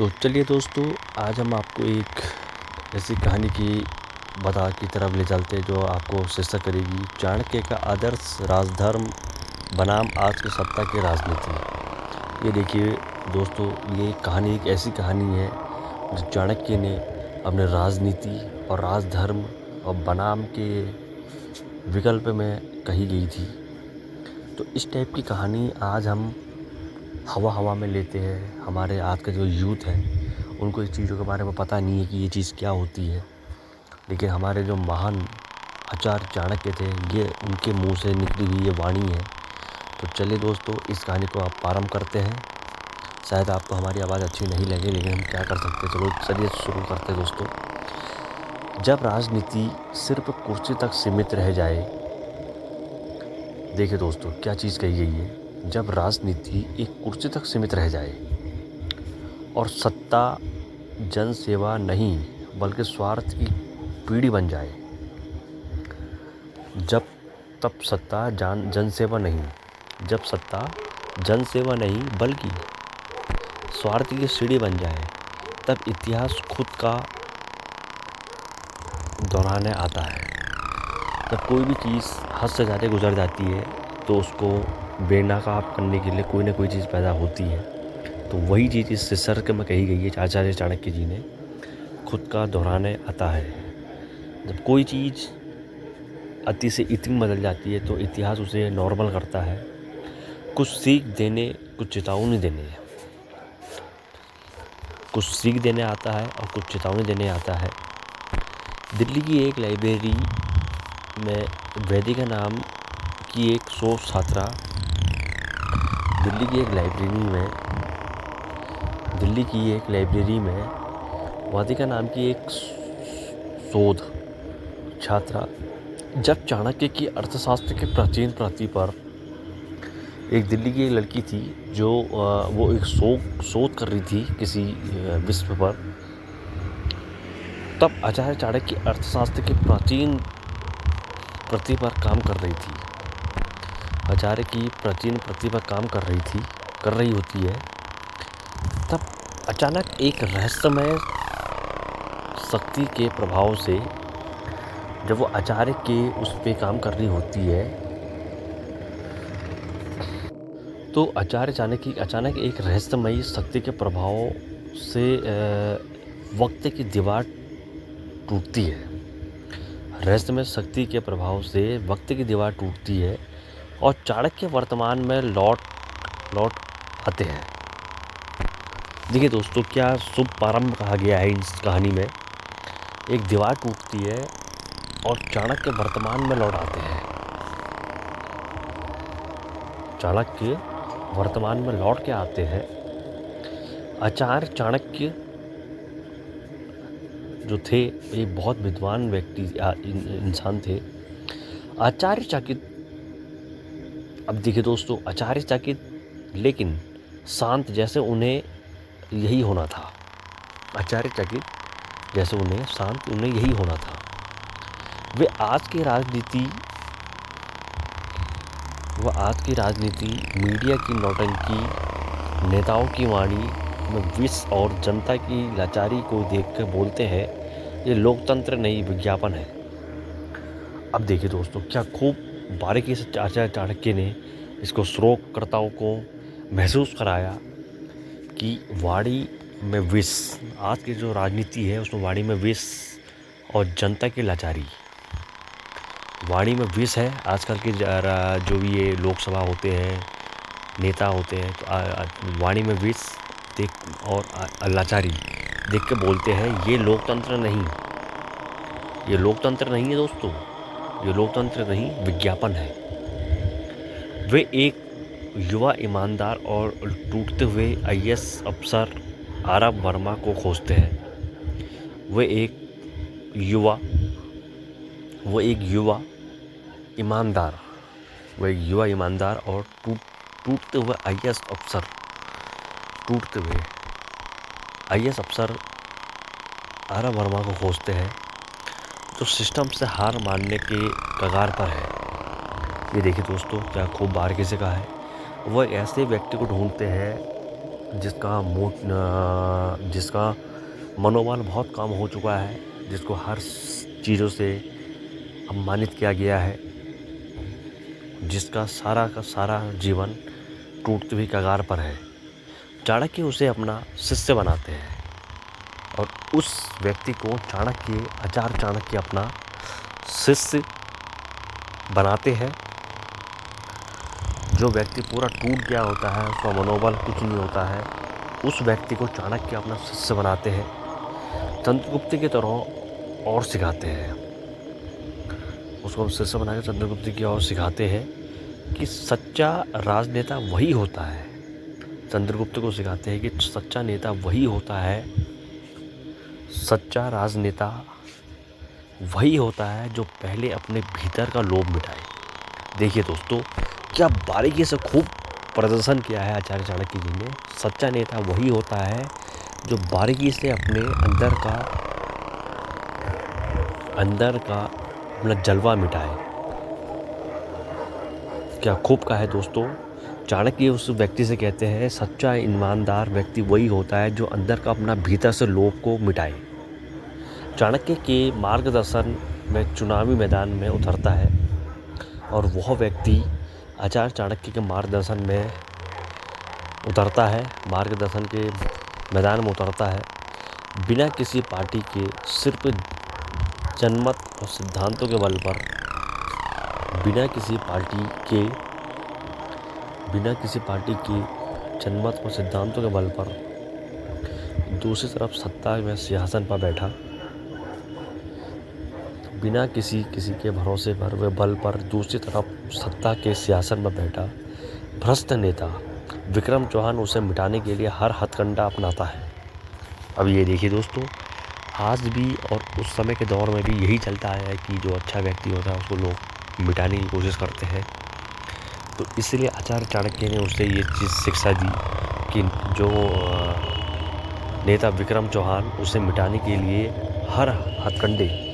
तो चलिए दोस्तों, आज हम आपको एक ऐसी कहानी की बता की तरफ ले चलते हैं जो आपको शीर्षक करेगी चाणक्य का आदर्श राजधर्म बनाम आज की सत्ता की राजनीति। ये देखिए दोस्तों, ये कहानी एक ऐसी कहानी है जो चाणक्य ने अपने राजनीति और राजधर्म और बनाम के विकल्प में कही गई थी। तो इस टाइप की कहानी आज हम हवा हवा में लेते हैं। हमारे आज का जो यूथ है उनको इस चीज़ों के बारे में पता नहीं है कि ये चीज़ क्या होती है, लेकिन हमारे जो महान आचार्य चाणक्य थे, ये उनके मुंह से निकली हुई ये वाणी है। तो चलिए दोस्तों, इस कहानी को आप प्रारंभ करते हैं। शायद आपको हमारी आवाज़ अच्छी नहीं लगे, लेकिन हम क्या कर सकते हैं। चलो चलिए शुरू करते हैं दोस्तों। जब राजनीति सिर्फ कुर्सी तक सीमित रह जाए, देखिए दोस्तों क्या चीज़ कही गई है। जब राजनीति एक कुर्सी तक सीमित रह जाए और सत्ता जन सेवा नहीं बल्कि स्वार्थ की पीढ़ी बन जाए, जब सत्ता जन सेवा नहीं बल्कि स्वार्थ की सीढ़ी बन जाए, तब इतिहास खुद का दोहराने आता है। जब कोई भी चीज़ हद से ज़्यादा गुजर जाती है तो उसको बेनकाब करने के लिए कोई ना कोई चीज़ पैदा होती है। तो वही चीज़ इस शीर्षक में कही गई है आचार्य चाणक्य जी ने, खुद का दोहराने आता है। जब कोई चीज़ अति से इतनी बदल जाती है तो इतिहास उसे नॉर्मल करता है। कुछ सीख देने, कुछ चेतावनी देने, कुछ सीख देने आता है और कुछ चेतावनी देने आता है। दिल्ली की एक लाइब्रेरी में वेदिका नाम की एक शोध छात्रा दिल्ली की एक लाइब्रेरी में वेदिका नाम की एक शोध छात्रा जब चाणक्य की अर्थशास्त्र के प्राचीन प्रति पर, एक दिल्ली की एक लड़की थी जो वो एक शोध कर रही थी किसी विषय पर। तब आचार्य चाणक्य की अर्थशास्त्र के प्राचीन प्रति पर काम कर रही थी। आचार्य की प्राचीन प्रति पर काम कर रही होती है। तब अचानक एक रहस्यमय शक्ति के प्रभाव से, जब वो आचार्य के उस पे काम कर रही होती है, तो आचार्य चाणक्य अचानक एक रहस्यमयी शक्ति के प्रभाव से वक्त की दीवार टूटती है। रहस्यमय शक्ति के प्रभाव से वक्त की दीवार टूटती है और चाणक्य वर्तमान में लौट आते हैं। देखिए दोस्तों, क्या शुभ प्रारंभ कहा गया है इस कहानी में। एक दीवार टूटती है और चाणक्य वर्तमान में लौट आते हैं। चाणक्य वर्तमान में लौट के आते हैं। आचार्य चाणक्य जो थे, एक बहुत विद्वान व्यक्ति इंसान थे। आचार्य चाकित, अब देखिए दोस्तों, आचार्य चाकित लेकिन शांत, जैसे उन्हें यही होना था। आचार्य चाकित जैसे उन्हें शांत, उन्हें यही होना था। वे आज की राजनीति, मीडिया की नौटंकी, नेताओं की वाणी में विष और जनता की लाचारी को देखकर बोलते हैं, ये लोकतंत्र नहीं विज्ञापन है। अब देखिए दोस्तों, क्या खूब बारीकी से आचार्य चाणक्य ने इसको श्रोतकर्ताओं को महसूस कराया कि वाणी में विष, आज की जो राजनीति है उसमें वाणी में विष और जनता की लाचारी, वाणी में विष है। आजकल के जो भी ये लोकसभा होते हैं, नेता होते हैं, तो वाणी में विष देख और लाचारी देख के बोलते हैं, ये लोकतंत्र नहीं है दोस्तों, ये लोकतंत्र नहीं विज्ञापन है। वे एक युवा ईमानदार और टूटते हुए आईएएस अफसर आरव वर्मा को खोजते हैं। वो एक युवा ईमानदार और टूटते हुए आईएएस अफसर आरव वर्मा को खोजते हैं, जो सिस्टम से हार मानने के कगार पर है। ये देखिए दोस्तों, क्या खूब बारीकी से कहा है। वह ऐसे व्यक्ति को ढूंढते हैं जिसका मनोबल बहुत कम हो चुका है, जिसको हर चीज़ों से अपमानित किया गया है, जिसका सारा का सारा जीवन टूटते हुए कगार पर है, चाणक्य उसे अपना शिष्य बनाते हैं और उस व्यक्ति को आचार्य चाणक्य अपना शिष्य बनाते हैं। जो व्यक्ति पूरा टूट गया होता है, उसका मनोबल कुछ नहीं होता है, उस व्यक्ति को चाणक्य अपना शिष्य बनाते हैं, चंद्रगुप्त की तरह और सिखाते हैं। उसको शिष्य बना के चंद्रगुप्त की ओर सिखाते हैं कि सच्चा राजनेता वही होता है। चंद्रगुप्त को सिखाते हैं कि सच्चा नेता वही होता है, सच्चा राजनेता वही होता है जो पहले अपने भीतर का लोभ मिटाए। देखिए दोस्तों, क्या बारीकी से खूब प्रदर्शन किया है आचार्य चाणक्य जी ने। सच्चा नेता वही होता है जो बारीकी से अपने अंदर का अपना जलवा मिटाए। क्या खूब कहा है दोस्तों। चाणक्य उस व्यक्ति से कहते हैं सच्चा ईमानदार व्यक्ति वही होता है जो अंदर का अपना भीतर से लोभ को मिटाए। चाणक्य के मार्गदर्शन में चुनावी मैदान में उतरता है और वह व्यक्ति आचार्य चाणक्य के मार्गदर्शन के मैदान में उतरता है, बिना किसी पार्टी के, सिर्फ जनमत और सिद्धांतों के बल पर, बिना किसी पार्टी के जनमत और सिद्धांतों के बल पर दूसरी तरफ सत्ता में सिंहासन पर बैठा, बिना किसी के भरोसे पर व बल पर दूसरी तरफ सत्ता के सिंहासन पर बैठा भ्रष्ट नेता विक्रम चौहान उसे मिटाने के लिए हर हथकंडा अपनाता है। अब ये देखिए दोस्तों, आज भी और उस समय के दौर में भी यही चलता आया है कि जो अच्छा व्यक्ति होता है उसको लोग मिटाने की कोशिश करते हैं। तो इसलिए आचार्य चाणक्य ने उसे ये चीज़ शिक्षा दी कि जो नेता विक्रम चौहान, उसे मिटाने के लिए हर हथकंडे,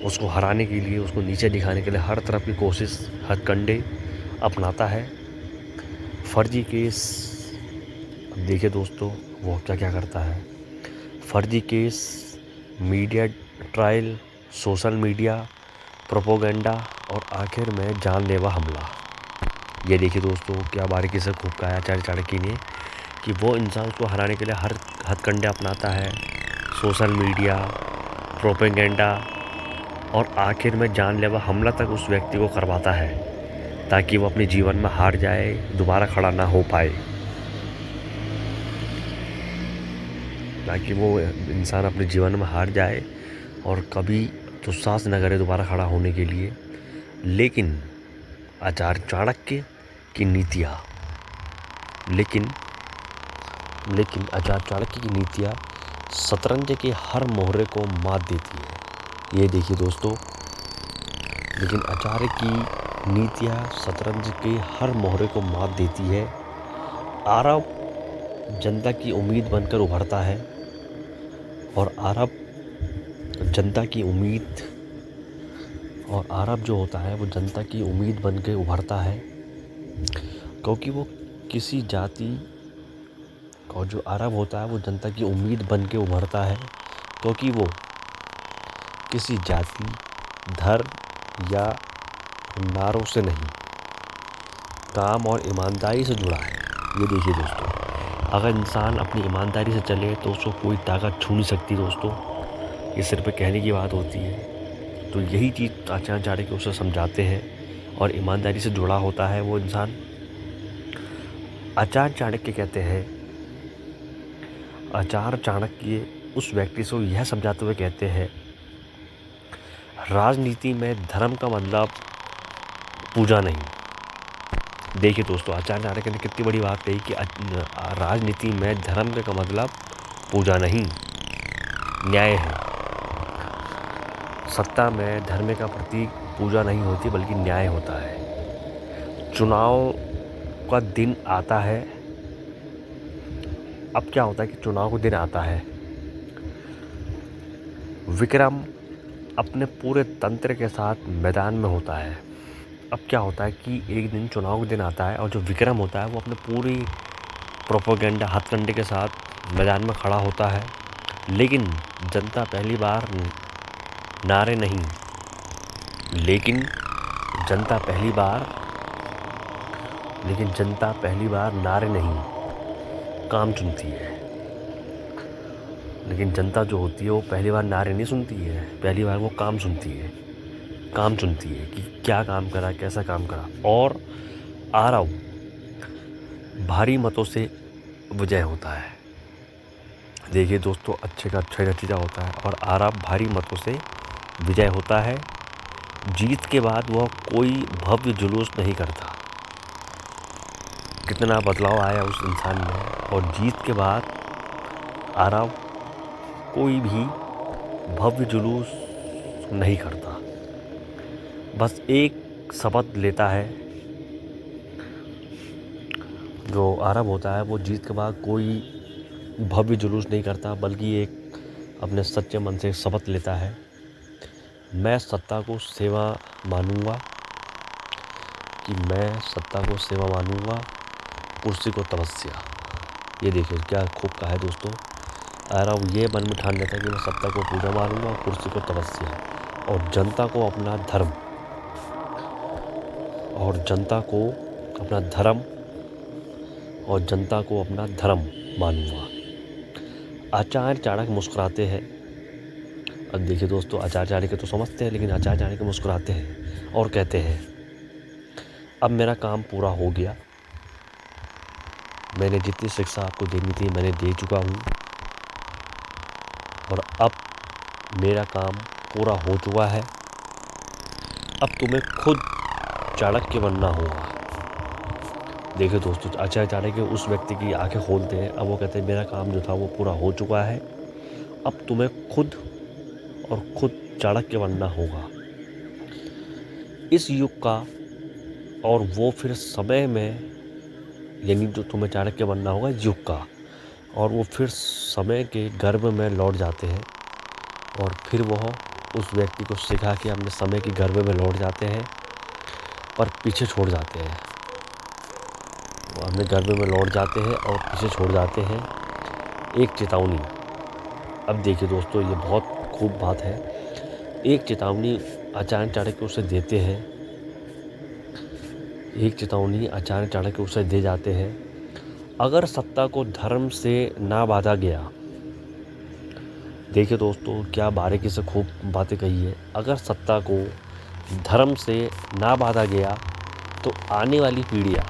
उसको हराने के लिए, उसको नीचे दिखाने के लिए हर तरफ की कोशिश, हथकंडे अपनाता है। फर्जी केस, अब देखिए दोस्तों वो क्या करता है। फर्जी case, media trial, social media propaganda और आखिर में जानलेवा हमला। ये देखिए दोस्तों, क्या बारीकी से खूब कहा आचार्य चाणक्य ने कि वो इंसान उसको हराने के लिए हर हथकंडे अपनाता है, सोशल मीडिया, प्रोपेगेंडा और आखिर में जानलेवा हमला तक उस व्यक्ति को करवाता है ताकि वो अपने जीवन में हार जाए, दोबारा खड़ा ना हो पाए, ताकि वो इंसान अपने जीवन में हार जाए और कभी दुस्साहस न करे दोबारा खड़ा होने के लिए। लेकिन आचार्य चाणक्य की नीतियाँ शतरंज के हर मोहरे को मात देती है। ये देखिए दोस्तों, लेकिन आचार्य की नीतियाँ शतरंज के हर मोहरे को मात देती है। आरब जनता की उम्मीद बनकर उभरता है और आरब जो होता है वो जनता की उम्मीद बन के उभरता है, क्योंकि वो किसी जाति, और जो अरब होता है वो जनता की उम्मीद बन के उभरता है क्योंकि वो किसी जाति, धर्म या नारों से नहीं, काम और ईमानदारी से जुड़ा है। ये देखिए दोस्तों, अगर इंसान अपनी ईमानदारी से चले तो उसको कोई ताकत छू नहीं सकती दोस्तों। ये सिर्फ कहने की बात होती है। तो यही चीज़ आचार्य चाणक्य उसे समझाते हैं और ईमानदारी से जुड़ा होता है वो इंसान। आचार्य चाणक्य कहते हैं, आचार्य चाणक्य उस व्यक्ति से यह समझाते हुए कहते हैं, राजनीति में धर्म का मतलब पूजा नहीं। देखिए दोस्तों, आचार्य चाणक्य ने कितनी बड़ी बात कही कि राजनीति में धर्म का मतलब पूजा नहीं, न्याय है। सत्ता में धर्म का प्रतीक पूजा नहीं होती बल्कि न्याय होता है। चुनाव का दिन आता है। अब क्या होता है कि चुनाव का दिन आता है, विक्रम अपने पूरे तंत्र के साथ मैदान में होता है। अब क्या होता है कि एक दिन चुनाव का दिन आता है और जो विक्रम होता है वो अपने पूरी प्रोपेगेंडा हथकंडे के साथ मैदान में खड़ा होता है, लेकिन जनता पहली बार नारे नहीं, लेकिन जनता पहली बार नारे नहीं, काम चुनती है। लेकिन जनता जो होती है वो पहली बार नारे नहीं सुनती है, पहली बार वो काम चुनती है कि क्या काम करा, कैसा काम करा। और आरव भारी मतों से विजय होता है। देखिए दोस्तों, अच्छे का अच्छा नतीजा होता है और आरव भारी मतों से विजय होता है। जीत के बाद वह कोई भव्य जुलूस नहीं करता। कितना बदलाव आया उस इंसान में। और जीत के बाद आरव कोई भी भव्य जुलूस नहीं करता, बस एक शपथ लेता है। जो आरव होता है वो जीत के बाद कोई भव्य जुलूस नहीं करता, बल्कि एक अपने सच्चे मन से शपथ लेता है, मैं सत्ता को सेवा मानूंगा, कुर्सी को तपस्या। ये देखिए क्या खूब कहा है दोस्तों। आरव ये मन में ठान लेता है कि मैं सत्ता को पूजा मानूंगा, कुर्सी को तपस्या, और जनता को अपना धर्म मानूंगा। आचार्य चाणक्य मुस्कुराते हैं। अब देखिए दोस्तों, आचार्य चाणक्य तो समझते हैं, लेकिन आचार्य चाणक्य मुस्कुराते हैं और कहते हैं, अब मेरा काम पूरा हो गया। मैंने जितनी शिक्षा आपको देनी थी मैंने दे चुका हूँ, और अब मेरा काम पूरा हो चुका है। अब तुम्हें खुद चाणक्य बनना होगा। देखिए दोस्तों, आचार्य चाणक्य उस व्यक्ति की आंखें खोलते हैं। अब वो कहते हैं, मेरा काम जो था वो पूरा हो चुका है, अब तुम्हें खुद चाणक्य बनना होगा। इस युग का, और वो फिर समय में, यानी जो तुम्हें चाणक्य बनना होगा युग का, और वो फिर समय के गर्भ में लौट जाते हैं। और फिर वह उस व्यक्ति को सिखा के अपने समय के गर्भ में लौट जाते हैं, पर पीछे छोड़ जाते हैं। वो अपने गर्भ में लौट जाते हैं और पीछे छोड़ जाते हैं एक चेतावनी। अब देखिए दोस्तों, ये बहुत खूब बात है। एक चेतावनी आचार्य चाणक्य उसे देते हैं, उसे दे जाते हैं। अगर सत्ता को धर्म से ना बांधा गया, देखिए दोस्तों क्या बारीकी से खूब बातें कही है। अगर सत्ता को धर्म से ना बांधा गया तो आने वाली पीढ़ियाँ,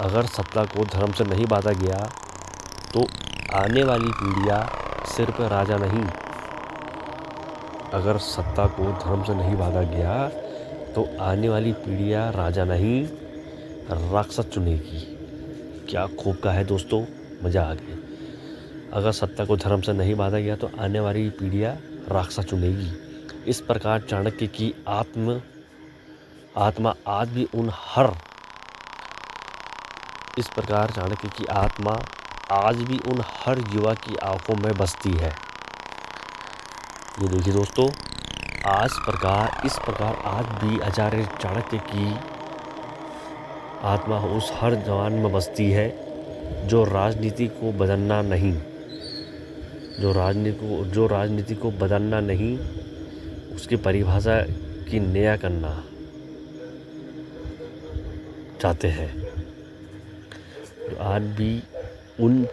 अगर सत्ता को धर्म से नहीं बांधा गया तो आने वाली पीढ़ियाँ सिर पर राजा नहीं, अगर सत्ता को धर्म से नहीं बांधा गया तो आने वाली पीढ़ियाँ राजा नहीं राक्षस चुनेगी। क्या खूब का है दोस्तों, मज़ा आ गया। अगर सत्ता को धर्म से नहीं बांधा गया तो आने वाली पीढ़ियाँ राक्षस चुनेगी। इस प्रकार चाणक्य की आत्मा आज भी उन हर युवा की आंखों में बसती है। ये देखिए दोस्तों, इस प्रकार आज भी आचार्य चाणक्य की आत्मा उस हर जवान में बसती है जो राजनीति को बदलना नहीं, उसकी परिभाषा की नया करना चाहते हैं। आज भी उन